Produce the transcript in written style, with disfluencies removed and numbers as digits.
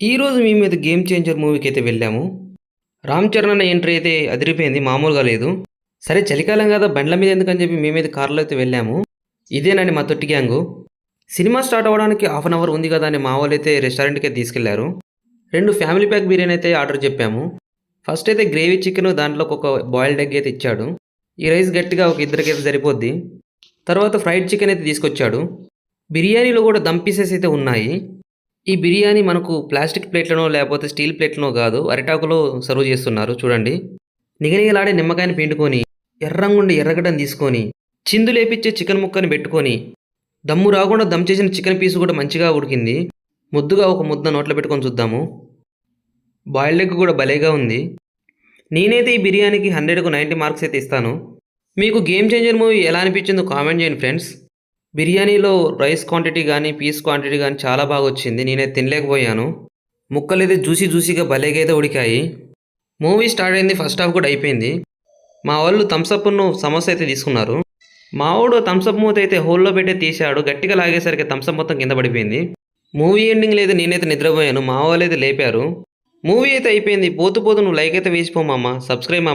ఈరోజు మేమైతే 'game changer' మూవీకైతే వెళ్ళాము. 'రామ్ చరణ్' అన్న ఎంట్రీ అయితే అదిరిపోయింది. మామూలుగా లేదు. సరే చలికాలం గదా! బండ్ల మీద ఎందుకని చెప్పి మేమైతే కార్‌లో అయితే వెళ్ళాము. ఇదేనండి మా తొట్టి గ్యాంగు. సినిమా స్టార్ట్ అవ్వడానికి హాఫ్ అన్ అవర్ ఉంది కదా! అని మా వోళ్ళైతే రెస్టారెంట్‌కైతే తీసుకెళ్లారు. 2 ఫ్యామిలీ ప్యాక్ బిర్యానీ అయితే ఆర్డర్ చెప్పాము. ఫస్ట్ అయితే గ్రేవీ చికెను దాంట్లోకి ఒక బాయిల్డ్ ఎగ్ అయితే ఇచ్చాడు. ఈ రైస్ గట్టిగా ఒక ఇద్దరికైతే సరిపోద్ది. తర్వాత ఫ్రైడ్ చికెన్ అయితే తీసుకొచ్చాడు. బిర్యానీలో కూడా దమ్ పీసెస్ అయితే ఉన్నాయి. ఈ బిర్యానీ మనకు ప్లాస్టిక్ ప్లేట్‌లోనో లేపోతే స్టీల్ ప్లేట్‌లోనో గాదు. అరిటాకులో సర్వ్ చేస్తున్నారు చూడండి. నిగనిగలాడే నిమ్మకాయని పిండుకొని, ఎర్రంగుండే ఎర్రగడ్డని తీసుకొని, చిందులేపిచ్చే చికెన్ ముక్కని బెట్టుకొని, దమ్ము రాకుండా దమ్ చేసిన చికెన్ పీస్ కూడా మంచిగా ఉడికింది. ముద్దుగా ఒక ముద్ద నోట్లో పెట్టుకొని చూద్దాము. బాయిల్డ్ ఎగ్ కూడా భలేగా ఉంది. నేనైతే ఈ బిర్యానీకి 100కు 90 మార్క్స్ అయితే ఇస్తాను. మీకు 'గేమ్ చేంజర్' మూవీ ఎలా అనిపించిందో కామెంట్ చేయండి ఫ్రెండ్స్. బిర్యానీలో రైస్ క్వాంటిటీ గానీ, పీస్ క్వాంటిటీ గానీ చాలా బాగొచ్చింది. నేనైతే తినలేకపోయాను. ముక్కలైతే జ్యూసీగా భలేగా అయితే ఉడికాయి. మూవీ స్టార్ట్ అయింది. ఫస్ట్ హాఫ్ కూడా అయిపోయింది. మా వాళ్ళు థమ్స్ అప్‌ను సమోసా అయితే తీసుకున్నారు. మావోడు థమ్స్ అప్ మూత అయితే హోల్‌లో పెట్టే తీశాడు. గట్టిగా లాగేసరికి థమ్స్ అప్ మొత్తం కింద పడిపోయింది. మూవీ ఎండింగ్‌లో అయితే నేనైతే నిద్రపోయాను. మా వాళ్ళైతే లేపారు. మూవీ అయితే అయిపోయింది. పోతూ నువ్వు లైక్ అయితే వేసిపో మామ. సబ్స్క్రైబ్ మామ.